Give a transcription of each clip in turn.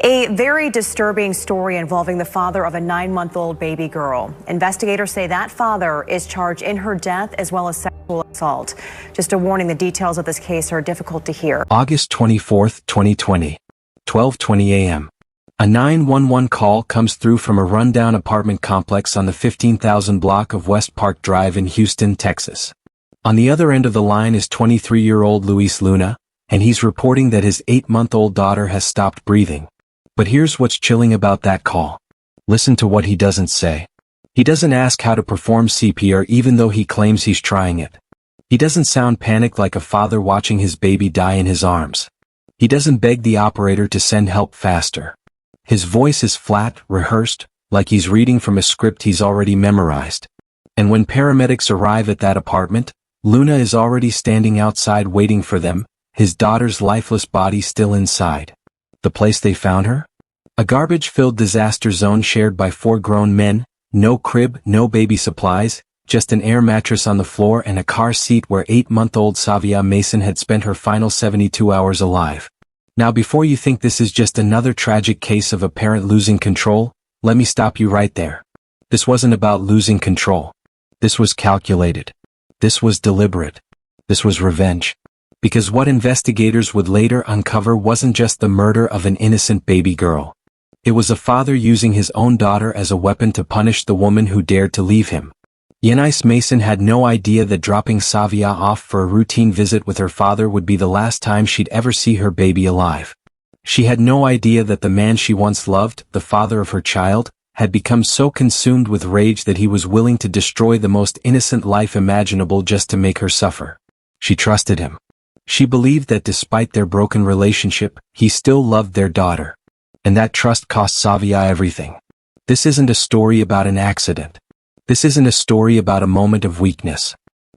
A very disturbing story involving the father of a 9-month-old baby girl. Investigators say that father is charged in her death as well as sexual assault. Just a warning, the details of this case are difficult to hear. August 24, 2020, 12:20 a.m. A 911 call comes through from a rundown apartment complex on the 15,000 block of West Park Drive in Houston, Texas. On the other end of the line is 23-year-old Luis Luna, and he's reporting that his 8-month-old daughter has stopped breathing. But here's what's chilling about that call. Listen to what he doesn't say. He doesn't ask how to perform CPR even though he claims he's trying it. He doesn't sound panicked like a father watching his baby die in his arms. He doesn't beg the operator to send help faster. His voice is flat, rehearsed, like he's reading from a script he's already memorized. And when paramedics arrive at that apartment, Luna is already standing outside waiting for them, his daughter's lifeless body still inside. The place they found her? A garbage-filled disaster zone shared by 4 grown men, no crib, no baby supplies, just an air mattress on the floor and a car seat where 8-month-old Savia Mason had spent her final 72 hours alive. Now before you think this is just another tragic case of a parent losing control, let me stop you right there. This wasn't about losing control. This was calculated. This was deliberate. This was revenge. Because what investigators would later uncover wasn't just the murder of an innocent baby girl. It was a father using his own daughter as a weapon to punish the woman who dared to leave him. Endorse Mason had no idea that dropping Savia off for a routine visit with her father would be the last time she'd ever see her baby alive. She had no idea that the man she once loved, the father of her child, had become so consumed with rage that he was willing to destroy the most innocent life imaginable just to make her suffer. She trusted him. She believed that despite their broken relationship, he still loved their daughter. And that trust cost Savia everything. This isn't a story about an accident. This isn't a story about a moment of weakness.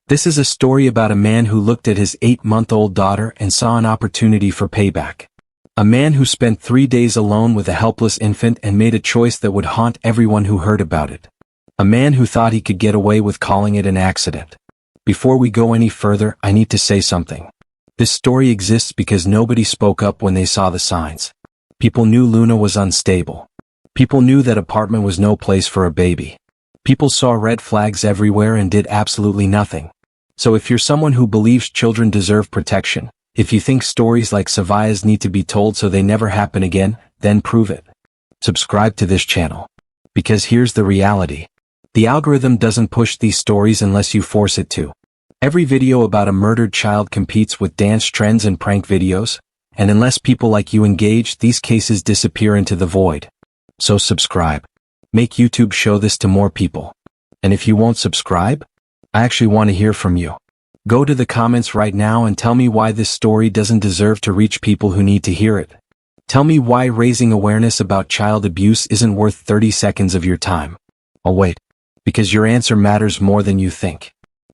This is a story about a man who looked at his 8-month-old daughter and saw an opportunity for payback. A man who spent 3 days alone with a helpless infant and made a choice that would haunt everyone who heard about it. A man who thought he could get away with calling it an accident. Before we go any further, I need to say something. This story exists because nobody spoke up when they saw the signs. People knew Luna was unstable. People knew that apartment was no place for a baby. People saw red flags everywhere and did absolutely nothing. So if you're someone who believes children deserve protection, if you think stories like Savia's need to be told so they never happen again, then prove it. Subscribe to this channel. Because here's the reality. The algorithm doesn't push these stories unless you force it to. Every video about a murdered child competes with dance trends and prank videos, and unless people like you engage, these cases disappear into the void. So subscribe. Make YouTube show this to more people. And if you won't subscribe, I actually want to hear from you. Go to the comments right now and tell me why this story doesn't deserve to reach people who need to hear it. Tell me why raising awareness about child abuse isn't worth 30 seconds of your time. I'll wait. Because your answer matters more than you think.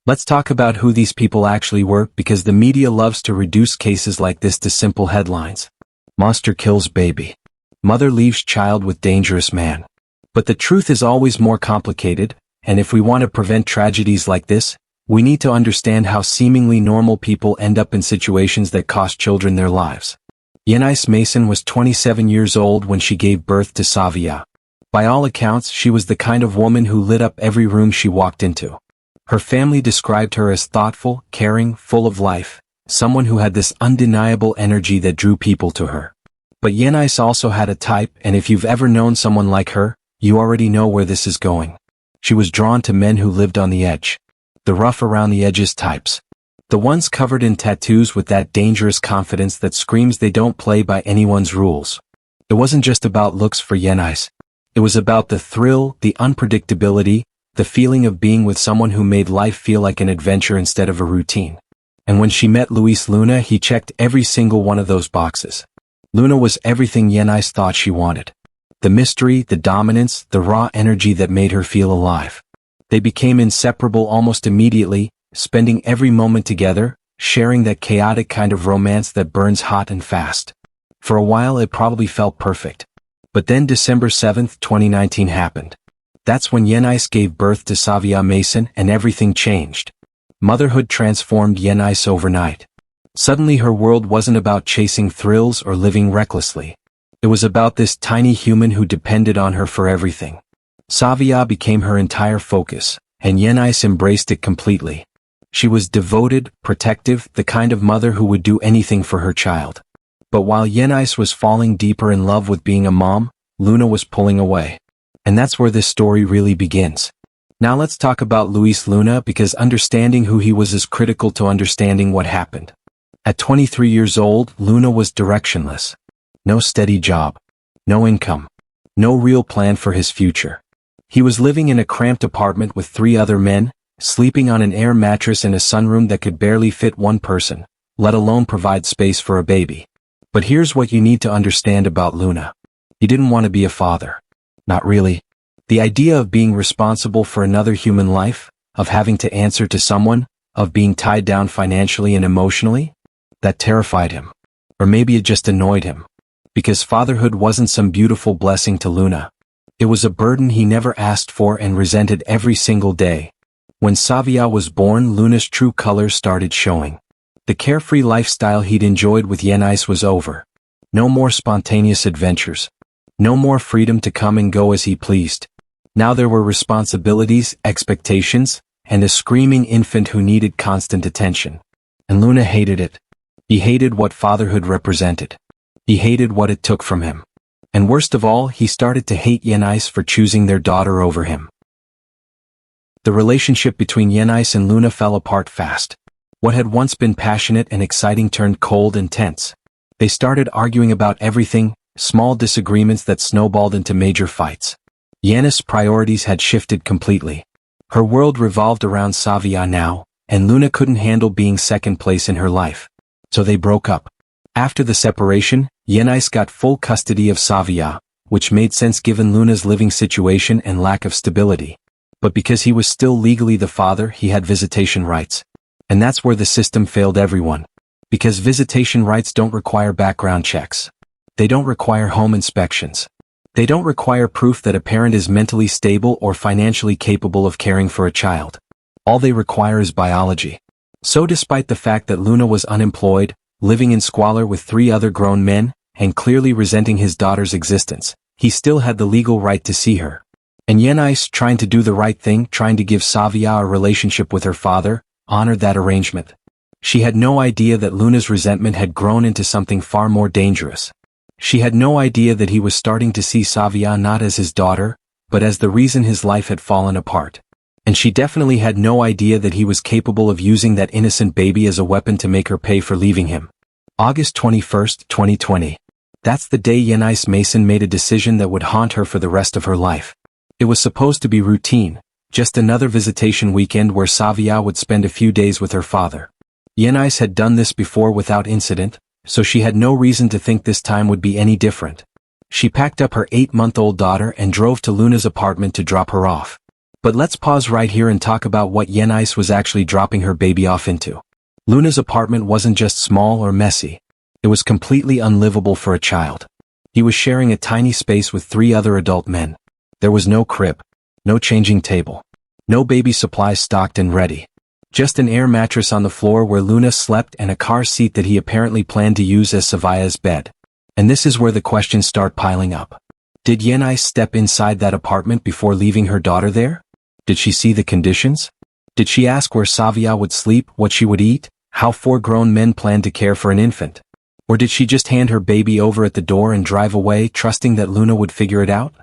Let's talk about who these people actually were, because the media loves to reduce cases like this to simple headlines. Monster kills baby. Mother leaves child with dangerous man. But the truth is always more complicated, and if we want to prevent tragedies like this, we need to understand how seemingly normal people end up in situations that cost children their lives. Endorse Mason was 27 years old when she gave birth to Savia. By all accounts, she was the kind of woman who lit up every room she walked into. Her family described her as thoughtful, caring, full of life, someone who had this undeniable energy that drew people to her. But Endorse also had a type, and if you've ever known someone like her, you already know where this is going. She was drawn to men who lived on the edge. The rough around the edges types. The ones covered in tattoos with that dangerous confidence that screams they don't play by anyone's rules. It wasn't just about looks for Endorse. It was about the thrill, the unpredictability, the feeling of being with someone who made life feel like an adventure instead of a routine. And when she met Luis Luna, he checked every single one of those boxes. Luna was everything Endorse thought she wanted. The mystery, the dominance, the raw energy that made her feel alive. They became inseparable almost immediately, spending every moment together, sharing that chaotic kind of romance that burns hot and fast. For a while it probably felt perfect. But then December 7, 2019 happened. That's when Endorse gave birth to Savia Mason and everything changed. Motherhood transformed Endorse overnight. Suddenly her world wasn't about chasing thrills or living recklessly. It was about this tiny human who depended on her for everything. Savia became her entire focus, and Yenais embraced it completely. She was devoted, protective, the kind of mother who would do anything for her child. But while Yenais was falling deeper in love with being a mom, Luna was pulling away. And that's where this story really begins. Now let's talk about Luis Luna, because understanding who he was is critical to understanding what happened. At 23 years old, Luna was directionless. No steady job. No income. No real plan for his future. He was living in a cramped apartment with 3 other men, sleeping on an air mattress in a sunroom that could barely fit one person, let alone provide space for a baby. But here's what you need to understand about Luna. He didn't want to be a father. Not really. The idea of being responsible for another human life, of having to answer to someone, of being tied down financially and emotionally, that terrified him. Or maybe it just annoyed him. Because fatherhood wasn't some beautiful blessing to Luna. It was a burden he never asked for and resented every single day. When Savia was born, Luna's true colors started showing. The carefree lifestyle he'd enjoyed with Yenais was over. No more spontaneous adventures. No more freedom to come and go as he pleased. Now there were responsibilities, expectations, and a screaming infant who needed constant attention. And Luna hated it. He hated what fatherhood represented. He hated what it took from him. And worst of all, he started to hate Yenais for choosing their daughter over him. The relationship between Yenais and Luna fell apart fast. What had once been passionate and exciting turned cold and tense. They started arguing about everything, small disagreements that snowballed into major fights. Yenais' priorities had shifted completely. Her world revolved around Savia now, and Luna couldn't handle being second place in her life. So they broke up. After the separation, Yenais got full custody of Savia, which made sense given Luna's living situation and lack of stability. But because he was still legally the father, he had visitation rights. And that's where the system failed everyone. Because visitation rights don't require background checks. They don't require home inspections. They don't require proof that a parent is mentally stable or financially capable of caring for a child. All they require is biology. So despite the fact that Luna was unemployed, living in squalor with 3 other grown men, and clearly resenting his daughter's existence, he still had the legal right to see her. And Yenais, trying to do the right thing, trying to give Savia a relationship with her father, honored that arrangement. She had no idea that Luna's resentment had grown into something far more dangerous. She had no idea that he was starting to see Savia not as his daughter, but as the reason his life had fallen apart. And she definitely had no idea that he was capable of using that innocent baby as a weapon to make her pay for leaving him. August 21st, 2020. That's the day Yenais Mason made a decision that would haunt her for the rest of her life. It was supposed to be routine, just another visitation weekend where Savia would spend a few days with her father. Yenais had done this before without incident, so she had no reason to think this time would be any different. She packed up her 8-month-old daughter and drove to Luna's apartment to drop her off. But let's pause right here and talk about what Yenais was actually dropping her baby off into. Luna's apartment wasn't just small or messy. It was completely unlivable for a child. He was sharing a tiny space with 3 other adult men. There was no crib, no changing table, no baby supplies stocked and ready. Just an air mattress on the floor where Luna slept and a car seat that he apparently planned to use as Savia's bed. And this is where the questions start piling up. Did Yenais step inside that apartment before leaving her daughter there? Did she see the conditions? Did she ask where Savia would sleep, what she would eat, how 4 grown men planned to care for an infant? Or did she just hand her baby over at the door and drive away, trusting that Luna would figure it out?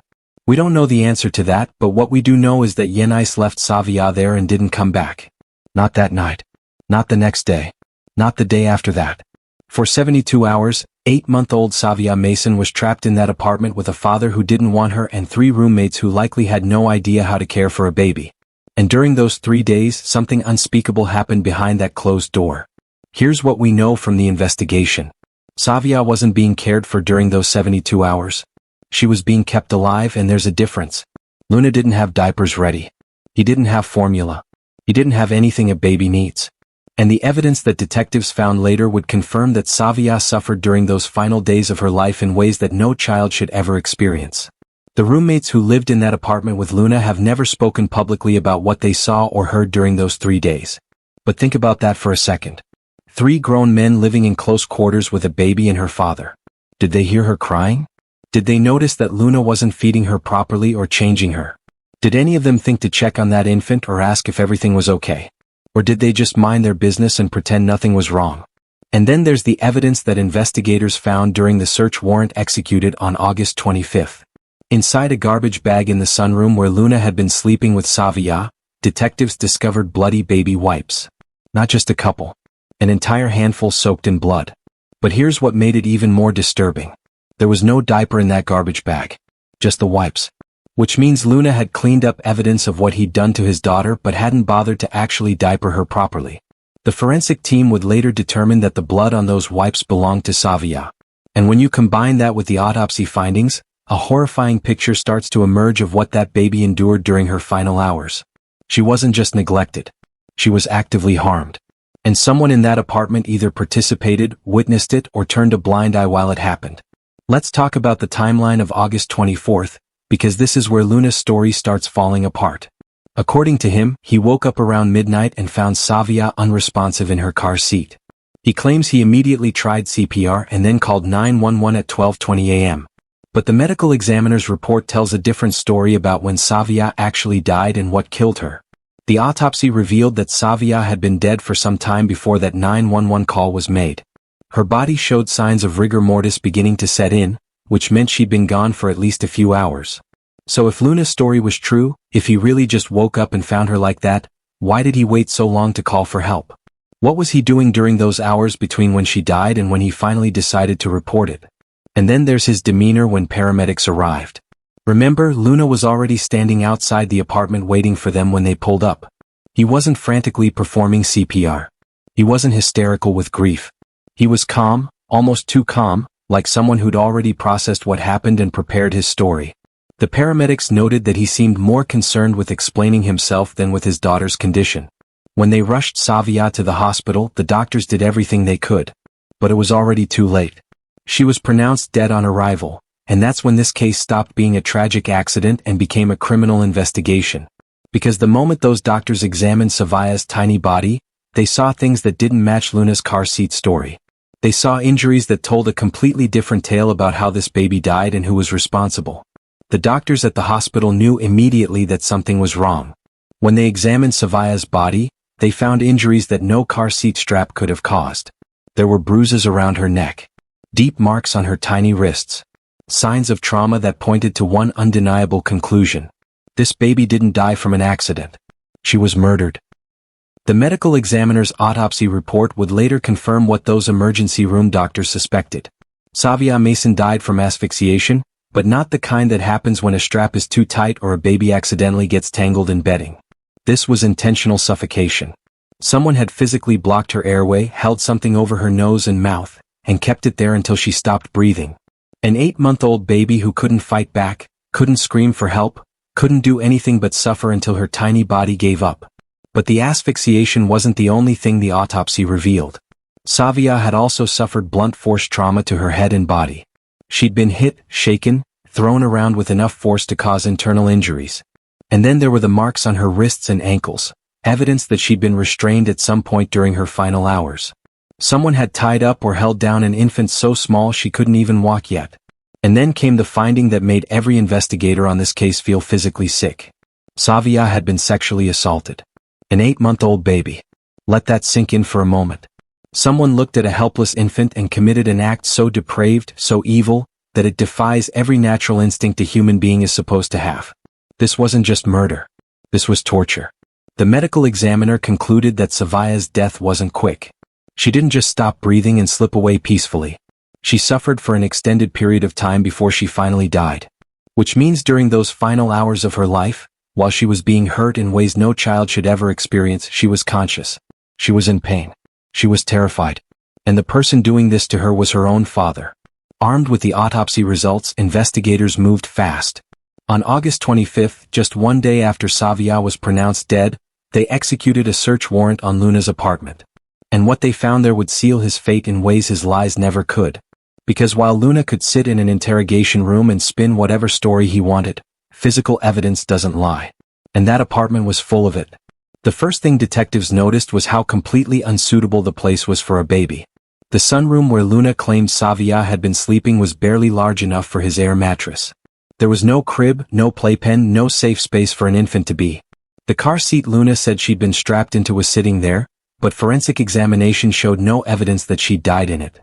We don't know the answer to that, but what we do know is that Yenais left Savia there and didn't come back. Not that night. Not the next day. Not the day after that. For 72 hours, 8-month-old Savia Mason was trapped in that apartment with a father who didn't want her and 3 roommates who likely had no idea how to care for a baby. And during those 3 days, something unspeakable happened behind that closed door. Here's what we know from the investigation. Savia wasn't being cared for during those 72 hours. She was being kept alive, and there's a difference. Luna didn't have diapers ready. He didn't have formula. He didn't have anything a baby needs. And the evidence that detectives found later would confirm that Savia suffered during those final days of her life in ways that no child should ever experience. The roommates who lived in that apartment with Luna have never spoken publicly about what they saw or heard during those 3 days. But think about that for a second. 3 grown men living in close quarters with a baby and her father. Did they hear her crying? Did they notice that Luna wasn't feeding her properly or changing her? Did any of them think to check on that infant or ask if everything was okay? Or did they just mind their business and pretend nothing was wrong? And then there's the evidence that investigators found during the search warrant executed on August 25th. Inside a garbage bag in the sunroom where Luna had been sleeping with Savia, detectives discovered bloody baby wipes. Not just a couple. An entire handful soaked in blood. But here's what made it even more disturbing. There was no diaper in that garbage bag. Just the wipes. Which means Luna had cleaned up evidence of what he'd done to his daughter but hadn't bothered to actually diaper her properly. The forensic team would later determine that the blood on those wipes belonged to Savia. And when you combine that with the autopsy findings, a horrifying picture starts to emerge of what that baby endured during her final hours. She wasn't just neglected. She was actively harmed. And someone in that apartment either participated, witnessed it, or turned a blind eye while it happened. Let's talk about the timeline of August 24th, because this is where Luna's story starts falling apart. According to him, he woke up around midnight and found Savia unresponsive in her car seat. He claims he immediately tried CPR and then called 911 at 12:20 a.m. But the medical examiner's report tells a different story about when Savia actually died and what killed her. The autopsy revealed that Savia had been dead for some time before that 911 call was made. Her body showed signs of rigor mortis beginning to set in, which meant she'd been gone for at least a few hours. So if Luna's story was true, if he really just woke up and found her like that, why did he wait so long to call for help? What was he doing during those hours between when she died and when he finally decided to report it? And then there's his demeanor when paramedics arrived. Remember, Luna was already standing outside the apartment waiting for them when they pulled up. He wasn't frantically performing CPR. He wasn't hysterical with grief. He was calm, almost too calm, like someone who'd already processed what happened and prepared his story. The paramedics noted that he seemed more concerned with explaining himself than with his daughter's condition. When they rushed Savia to the hospital, the doctors did everything they could. But it was already too late. She was pronounced dead on arrival, and that's when this case stopped being a tragic accident and became a criminal investigation. Because the moment those doctors examined Savia's tiny body, they saw things that didn't match Luna's car seat story. They saw injuries that told a completely different tale about how this baby died and who was responsible. The doctors at the hospital knew immediately that something was wrong. When they examined Savia's body, they found injuries that no car seat strap could have caused. There were bruises around her neck. Deep marks on her tiny wrists. Signs of trauma that pointed to one undeniable conclusion. This baby didn't die from an accident. She was murdered. The medical examiner's autopsy report would later confirm what those emergency room doctors suspected. Savia Mason died from asphyxiation, but not the kind that happens when a strap is too tight or a baby accidentally gets tangled in bedding. This was intentional suffocation. Someone had physically blocked her airway, held something over her nose and mouth, and kept it there until she stopped breathing. An 8-month-old baby who couldn't fight back, couldn't scream for help, couldn't do anything but suffer until her tiny body gave up. But the asphyxiation wasn't the only thing the autopsy revealed. Savia had also suffered blunt force trauma to her head and body. She'd been hit, shaken, thrown around with enough force to cause internal injuries. And then there were the marks on her wrists and ankles, evidence that she'd been restrained at some point during her final hours. Someone had tied up or held down an infant so small she couldn't even walk yet. And then came the finding that made every investigator on this case feel physically sick. Savia had been sexually assaulted. An 8-month-old baby. Let that sink in for a moment. Someone looked at a helpless infant and committed an act so depraved, so evil, that it defies every natural instinct a human being is supposed to have. This wasn't just murder. This was torture. The medical examiner concluded that Savia's death wasn't quick. She didn't just stop breathing and slip away peacefully. She suffered for an extended period of time before she finally died. Which means during those final hours of her life, while she was being hurt in ways no child should ever experience, she was conscious. She was in pain. She was terrified. And the person doing this to her was her own father. Armed with the autopsy results, investigators moved fast. On August 25th, just one day after Savia was pronounced dead, they executed a search warrant on Luna's apartment. And what they found there would seal his fate in ways his lies never could. Because while Luna could sit in an interrogation room and spin whatever story he wanted, physical evidence doesn't lie. And that apartment was full of it. The first thing detectives noticed was how completely unsuitable the place was for a baby. The sunroom where Luna claimed Savia had been sleeping was barely large enough for his air mattress. There was no crib, no playpen, no safe space for an infant to be. The car seat Luna said she'd been strapped into was sitting there, but forensic examination showed no evidence that she died in it.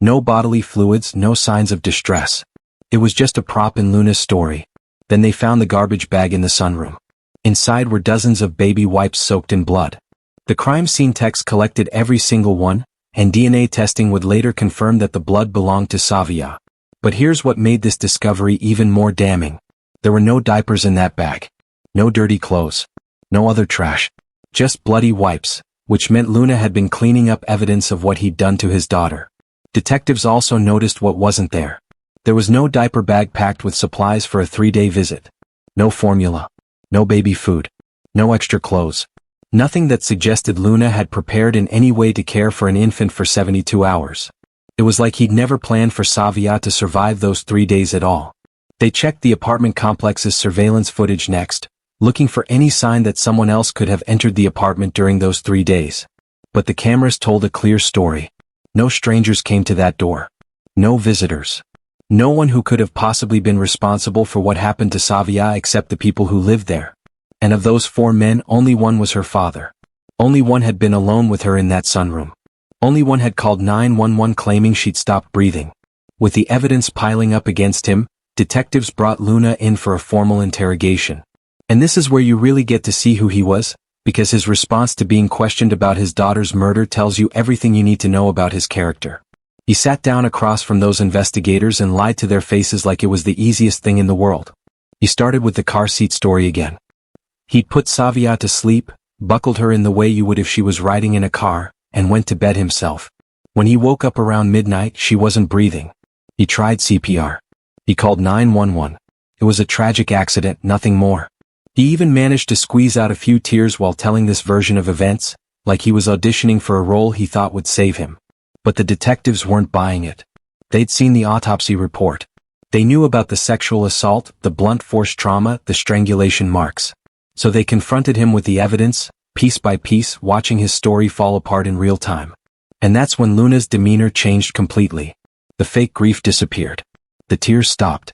No bodily fluids, no signs of distress. It was just a prop in Luna's story. Then they found the garbage bag in the sunroom. Inside were dozens of baby wipes soaked in blood. The crime scene techs collected every single one, and DNA testing would later confirm that the blood belonged to Savia. But here's what made this discovery even more damning. There were no diapers in that bag. No dirty clothes. No other trash. Just bloody wipes, which meant Luna had been cleaning up evidence of what he'd done to his daughter. Detectives also noticed what wasn't there. There was no diaper bag packed with supplies for a 3-day visit. No formula. No baby food. No extra clothes. Nothing that suggested Luna had prepared in any way to care for an infant for 72 hours. It was like he'd never planned for Savia to survive those 3 days at all. They checked the apartment complex's surveillance footage next, looking for any sign that someone else could have entered the apartment during those 3 days. But the cameras told a clear story. No strangers came to that door. No visitors. No one who could have possibly been responsible for what happened to Savia except the people who lived there. And of those 4 men, only one was her father. Only one had been alone with her in that sunroom. Only one had called 911 claiming she'd stopped breathing. With the evidence piling up against him, detectives brought Luna in for a formal interrogation. And this is where you really get to see who he was, because his response to being questioned about his daughter's murder tells you everything you need to know about his character. He sat down across from those investigators and lied to their faces like it was the easiest thing in the world. He started with the car seat story again. He'd put Savia to sleep, buckled her in the way you would if she was riding in a car, and went to bed himself. When he woke up around midnight, she wasn't breathing. He tried CPR. He called 911. It was a tragic accident, nothing more. He even managed to squeeze out a few tears while telling this version of events, like he was auditioning for a role he thought would save him. But the detectives weren't buying it. They'd seen the autopsy report. They knew about the sexual assault, the blunt force trauma, the strangulation marks. So they confronted him with the evidence, piece by piece, watching his story fall apart in real time. And that's when Luna's demeanor changed completely. The fake grief disappeared. The tears stopped.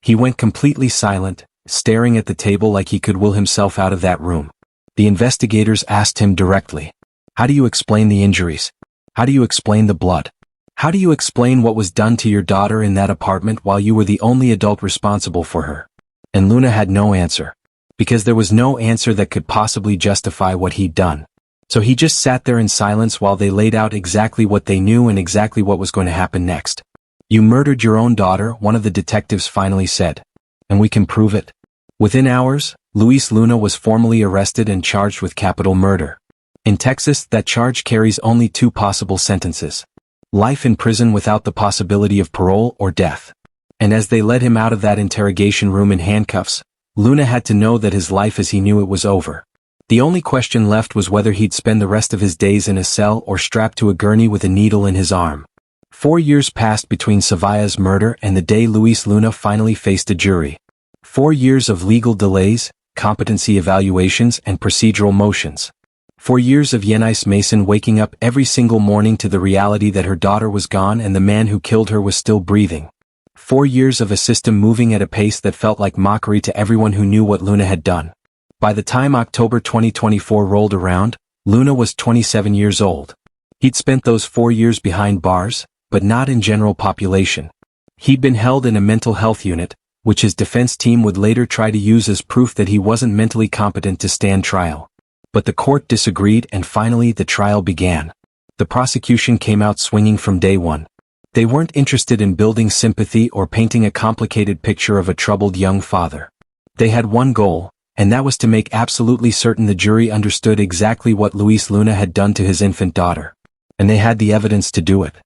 He went completely silent, staring at the table like he could will himself out of that room. The investigators asked him directly, "How do you explain the injuries? How do you explain the blood? How do you explain what was done to your daughter in that apartment while you were the only adult responsible for her?" And Luna had no answer. Because there was no answer that could possibly justify what he'd done. So he just sat there in silence while they laid out exactly what they knew and exactly what was going to happen next. "You murdered your own daughter," one of the detectives finally said. "And we can prove it." Within hours, Luis Luna was formally arrested and charged with capital murder. In Texas, that charge carries only 2 possible sentences. Life in prison without the possibility of parole or death. And as they led him out of that interrogation room in handcuffs, Luna had to know that his life as he knew it was over. The only question left was whether he'd spend the rest of his days in a cell or strapped to a gurney with a needle in his arm. 4 years passed between Savia's murder and the day Luis Luna finally faced a jury. 4 years of legal delays, competency evaluations, and procedural motions. 4 years of Yenais Mason waking up every single morning to the reality that her daughter was gone and the man who killed her was still breathing. 4 years of a system moving at a pace that felt like mockery to everyone who knew what Luna had done. By the time October 2024 rolled around, Luna was 27 years old. He'd spent those 4 years behind bars, but not in general population. He'd been held in a mental health unit, which his defense team would later try to use as proof that he wasn't mentally competent to stand trial. But the court disagreed and finally the trial began. The prosecution came out swinging from day one. They weren't interested in building sympathy or painting a complicated picture of a troubled young father. They had one goal, and that was to make absolutely certain the jury understood exactly what Luis Luna had done to his infant daughter. And they had the evidence to do it.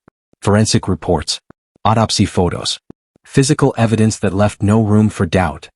Forensic reports. Autopsy photos. Physical evidence that left no room for doubt.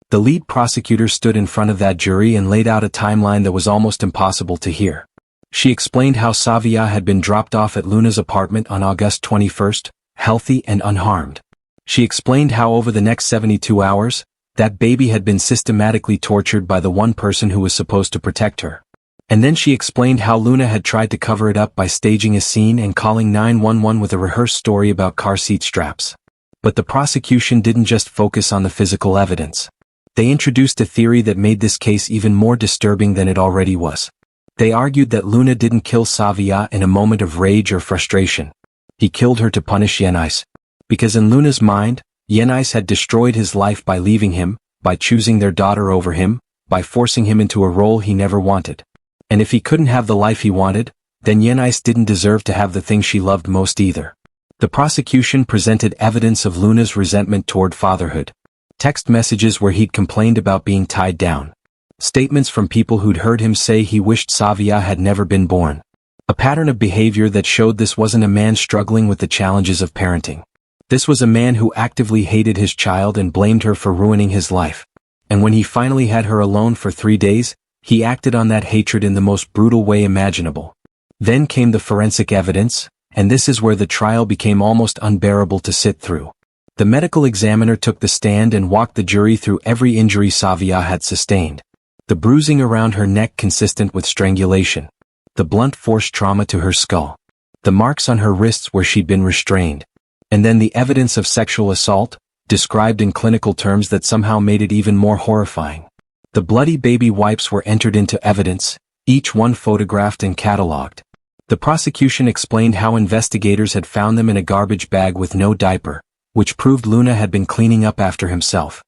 The lead prosecutor stood in front of that jury and laid out a timeline that was almost impossible to hear. She explained how Savia had been dropped off at Luna's apartment on August 21st, healthy and unharmed. She explained how over the next 72 hours, that baby had been systematically tortured by the one person who was supposed to protect her. And then she explained how Luna had tried to cover it up by staging a scene and calling 911 with a rehearsed story about car seat straps. But the prosecution didn't just focus on the physical evidence. They introduced a theory that made this case even more disturbing than it already was. They argued that Luna didn't kill Savia in a moment of rage or frustration. He killed her to punish Yenais. Because in Luna's mind, Yenais had destroyed his life by leaving him, by choosing their daughter over him, by forcing him into a role he never wanted. And if he couldn't have the life he wanted, then Yenais didn't deserve to have the thing she loved most either. The prosecution presented evidence of Luna's resentment toward fatherhood. Text messages where he'd complained about being tied down. Statements from people who'd heard him say he wished Savia had never been born. A pattern of behavior that showed this wasn't a man struggling with the challenges of parenting. This was a man who actively hated his child and blamed her for ruining his life. And when he finally had her alone for 3 days, he acted on that hatred in the most brutal way imaginable. Then came the forensic evidence, and this is where the trial became almost unbearable to sit through. The medical examiner took the stand and walked the jury through every injury Savia had sustained. The bruising around her neck consistent with strangulation. The blunt force trauma to her skull. The marks on her wrists where she'd been restrained. And then the evidence of sexual assault, described in clinical terms that somehow made it even more horrifying. The bloody baby wipes were entered into evidence, each one photographed and catalogued. The prosecution explained how investigators had found them in a garbage bag with no diaper, which proved Luna had been cleaning up after himself.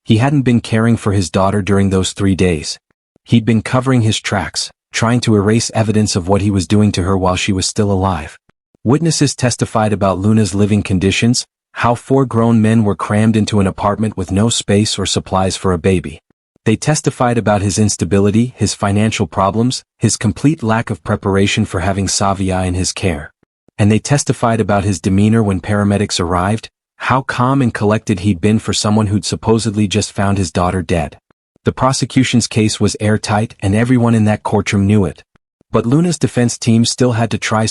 He hadn't been caring for his daughter during those 3 days. He'd been covering his tracks, trying to erase evidence of what he was doing to her while she was still alive. Witnesses testified about Luna's living conditions, how 4 grown men were crammed into an apartment with no space or supplies for a baby. They testified about his instability, his financial problems, his complete lack of preparation for having Savia in his care. And they testified about his demeanor when paramedics arrived, how calm and collected he'd been for someone who'd supposedly just found his daughter dead. The prosecution's case was airtight and everyone in that courtroom knew it. But Luna's defense team still had to try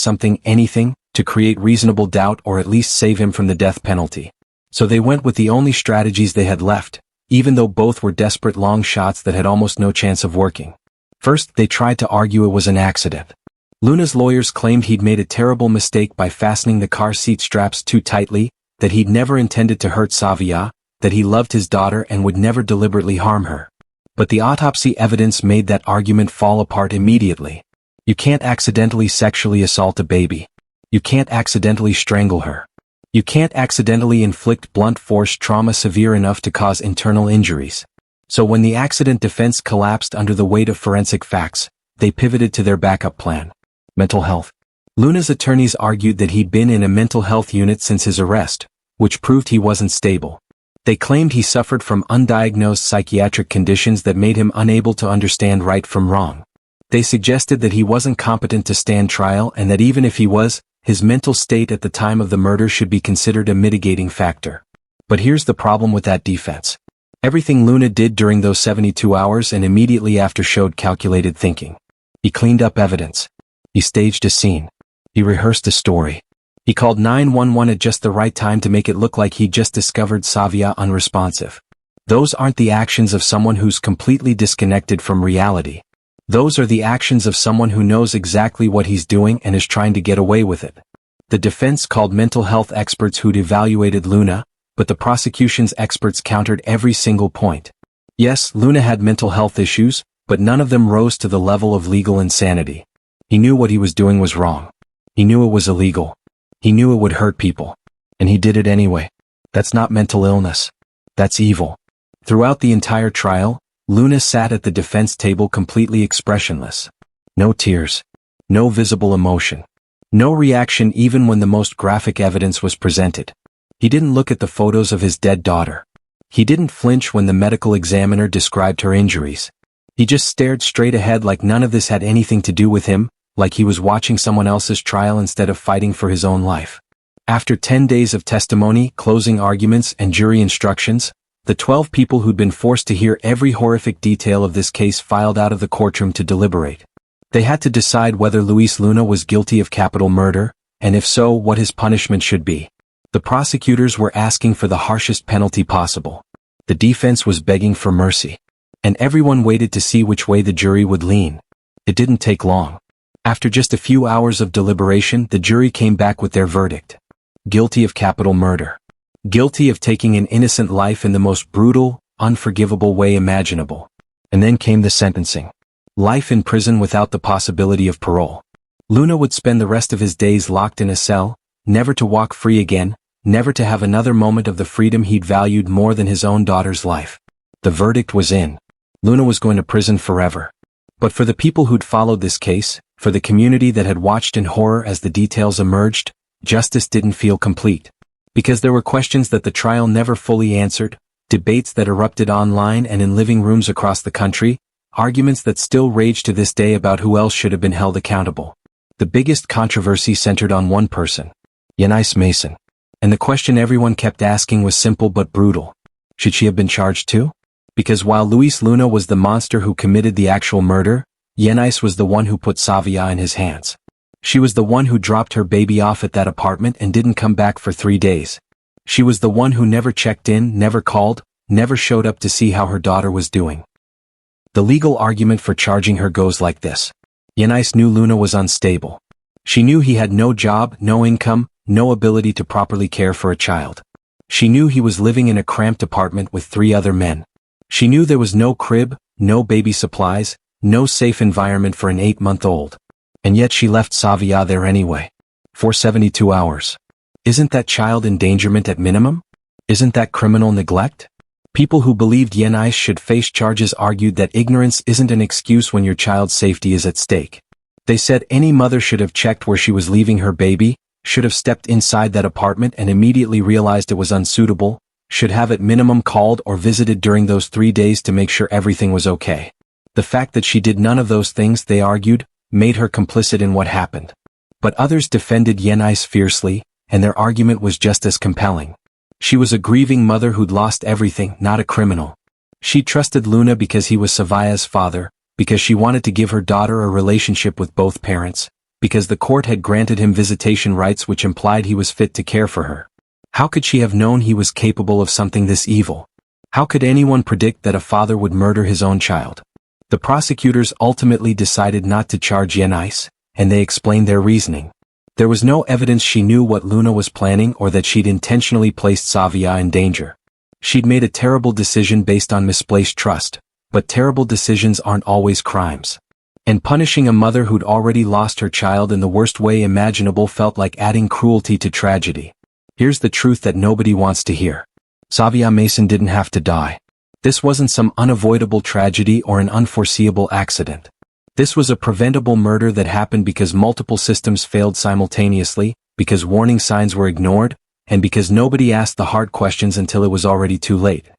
anything, to create reasonable doubt or at least save him from the death penalty. So they went with the only strategies they had left, even though both were desperate long shots that had almost no chance of working. First, they tried to argue it was an accident. Luna's lawyers claimed he'd made a terrible mistake by fastening the car seat straps too tightly, that he'd never intended to hurt Savia, that he loved his daughter and would never deliberately harm her. But the autopsy evidence made that argument fall apart immediately. You can't accidentally sexually assault a baby. You can't accidentally strangle her. You can't accidentally inflict blunt force trauma severe enough to cause internal injuries. So when the accident defense collapsed under the weight of forensic facts, they pivoted to their backup plan. Mental health. Luna's attorneys argued that he'd been in a mental health unit since his arrest, which proved he wasn't stable. They claimed he suffered from undiagnosed psychiatric conditions that made him unable to understand right from wrong. They suggested that he wasn't competent to stand trial and that even if he was, his mental state at the time of the murder should be considered a mitigating factor. But here's the problem with that defense. Everything Luna did during those 72 hours and immediately after showed calculated thinking. He cleaned up evidence. He staged a scene. He rehearsed a story. He called 911 at just the right time to make it look like he'd just discovered Savia unresponsive. Those aren't the actions of someone who's completely disconnected from reality. Those are the actions of someone who knows exactly what he's doing and is trying to get away with it. The defense called mental health experts who'd evaluated Luna, but the prosecution's experts countered every single point. Yes, Luna had mental health issues, but none of them rose to the level of legal insanity. He knew what he was doing was wrong. He knew it was illegal. He knew it would hurt people. And he did it anyway. That's not mental illness. That's evil. Throughout the entire trial, Luna sat at the defense table completely expressionless. No tears. No visible emotion. No reaction even when the most graphic evidence was presented. He didn't look at the photos of his dead daughter. He didn't flinch when the medical examiner described her injuries. He just stared straight ahead like none of this had anything to do with him, like he was watching someone else's trial instead of fighting for his own life. After 10 days of testimony, closing arguments, and jury instructions, the 12 people who'd been forced to hear every horrific detail of this case filed out of the courtroom to deliberate. They had to decide whether Luis Luna was guilty of capital murder, and if so, what his punishment should be. The prosecutors were asking for the harshest penalty possible. The defense was begging for mercy. And everyone waited to see which way the jury would lean. It didn't take long. After just a few hours of deliberation, the jury came back with their verdict. Guilty of capital murder. Guilty of taking an innocent life in the most brutal, unforgivable way imaginable. And then came the sentencing. Life in prison without the possibility of parole. Luna would spend the rest of his days locked in a cell, never to walk free again, never to have another moment of the freedom he'd valued more than his own daughter's life. The verdict was in. Luna was going to prison forever. But for the people who'd followed this case, for the community that had watched in horror as the details emerged, justice didn't feel complete. Because there were questions that the trial never fully answered, debates that erupted online and in living rooms across the country, arguments that still rage to this day about who else should have been held accountable. The biggest controversy centered on one person, Endorse Mason. And the question everyone kept asking was simple but brutal. Should she have been charged too? Because while Luis Luna was the monster who committed the actual murder, Endorse was the one who put Savia in his hands. She was the one who dropped her baby off at that apartment and didn't come back for 3 days. She was the one who never checked in, never called, never showed up to see how her daughter was doing. The legal argument for charging her goes like this. Endorse knew Luna was unstable. She knew he had no job, no income, no ability to properly care for a child. She knew he was living in a cramped apartment with 3 other men. She knew there was no crib, no baby supplies, no safe environment for an 8-month-old. And yet she left Savia there anyway. For 72 hours. Isn't that child endangerment at minimum? Isn't that criminal neglect? People who believed Endorse should face charges argued that ignorance isn't an excuse when your child's safety is at stake. They said any mother should have checked where she was leaving her baby, should have stepped inside that apartment and immediately realized it was unsuitable, should have at minimum called or visited during those 3 days to make sure everything was okay. The fact that she did none of those things, they argued, made her complicit in what happened. But others defended Endorse fiercely, and their argument was just as compelling. She was a grieving mother who'd lost everything, not a criminal. She trusted Luna because he was Savia's father, because she wanted to give her daughter a relationship with both parents, because the court had granted him visitation rights which implied he was fit to care for her. How could she have known he was capable of something this evil? How could anyone predict that a father would murder his own child? The prosecutors ultimately decided not to charge Endorse, and they explained their reasoning. There was no evidence she knew what Luna was planning or that she'd intentionally placed Savia in danger. She'd made a terrible decision based on misplaced trust, but terrible decisions aren't always crimes. And punishing a mother who'd already lost her child in the worst way imaginable felt like adding cruelty to tragedy. Here's the truth that nobody wants to hear. Savia Mason didn't have to die. This wasn't some unavoidable tragedy or an unforeseeable accident. This was a preventable murder that happened because multiple systems failed simultaneously, because warning signs were ignored, and because nobody asked the hard questions until it was already too late.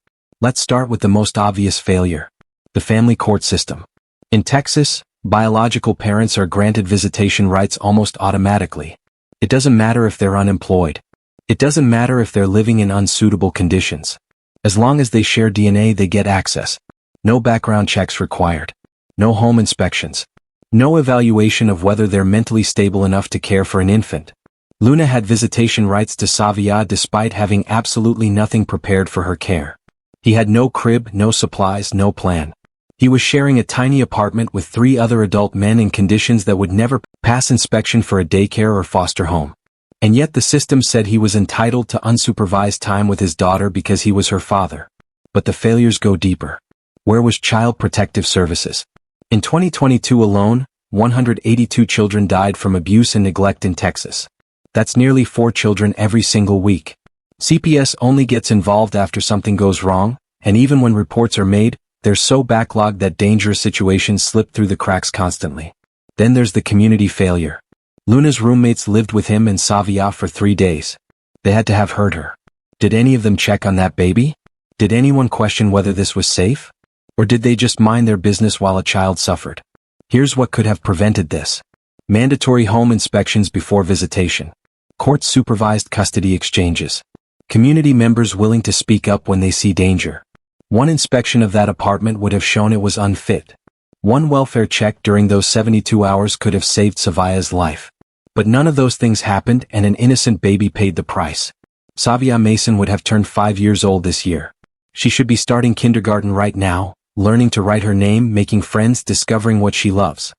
Let's start with the most obvious failure. The family court system. In Texas, biological parents are granted visitation rights almost automatically. It doesn't matter if they're unemployed. It doesn't matter if they're living in unsuitable conditions. As long as they share DNA, they get access. No background checks required. No home inspections. No evaluation of whether they're mentally stable enough to care for an infant. Luna had visitation rights to Savia despite having absolutely nothing prepared for her care. He had no crib, no supplies, no plan. He was sharing a tiny apartment with 3 other adult men in conditions that would never pass inspection for a daycare or foster home. And yet the system said he was entitled to unsupervised time with his daughter because he was her father. But the failures go deeper. Where was Child Protective Services? In 2022 alone, 182 children died from abuse and neglect in Texas. That's nearly 4 children every single week. CPS only gets involved after something goes wrong, and even when reports are made, they're so backlogged that dangerous situations slip through the cracks constantly. Then there's the community failure. Luna's roommates lived with him and Savia for 3 days. They had to have heard her. Did any of them check on that baby? Did anyone question whether this was safe? Or did they just mind their business while a child suffered? Here's what could have prevented this. Mandatory home inspections before visitation. Court-supervised custody exchanges. Community members willing to speak up when they see danger. One inspection of that apartment would have shown it was unfit. One welfare check during those 72 hours could have saved Savia's life. But none of those things happened and an innocent baby paid the price. Savia Mason would have turned 5 years old this year. She should be starting kindergarten right now, learning to write her name, making friends, discovering what she loves.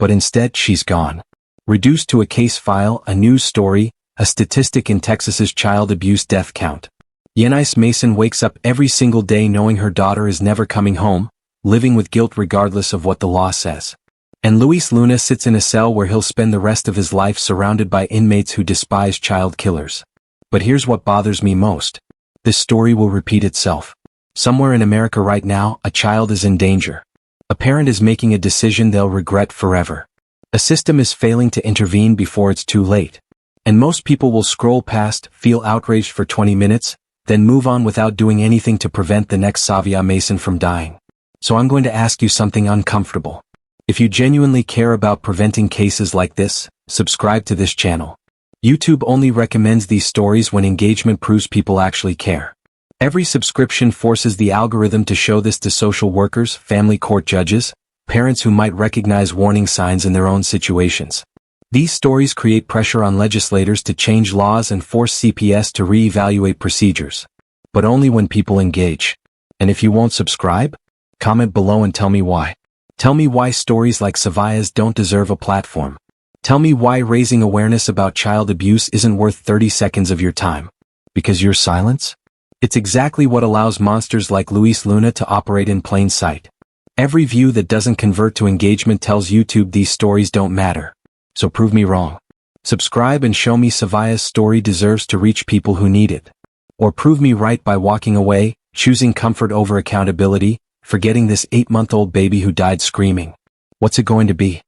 But instead she's gone. Reduced to a case file, a news story, a statistic in Texas's child abuse death count. Eunice Mason wakes up every single day knowing her daughter is never coming home, living with guilt regardless of what the law says. And Luis Luna sits in a cell where he'll spend the rest of his life surrounded by inmates who despise child killers. But here's what bothers me most. This story will repeat itself. Somewhere in America right now, a child is in danger. A parent is making a decision they'll regret forever. A system is failing to intervene before it's too late. And most people will scroll past, feel outraged for 20 minutes, then move on without doing anything to prevent the next Savia Mason from dying. So I'm going to ask you something uncomfortable. If you genuinely care about preventing cases like this, subscribe to this channel. YouTube only recommends these stories when engagement proves people actually care. Every subscription forces the algorithm to show this to social workers, family court judges, parents who might recognize warning signs in their own situations. These stories create pressure on legislators to change laws and force CPS to re-evaluate procedures. But only when people engage. And if you won't subscribe, comment below and tell me why. Tell me why stories like Savia's don't deserve a platform. Tell me why raising awareness about child abuse isn't worth 30 seconds of your time. Because your silence? It's exactly what allows monsters like Luis Luna to operate in plain sight. Every view that doesn't convert to engagement tells YouTube these stories don't matter. So prove me wrong. Subscribe and show me Savia's story deserves to reach people who need it. Or prove me right by walking away, choosing comfort over accountability, forgetting this 8-month-old baby who died screaming. What's it going to be?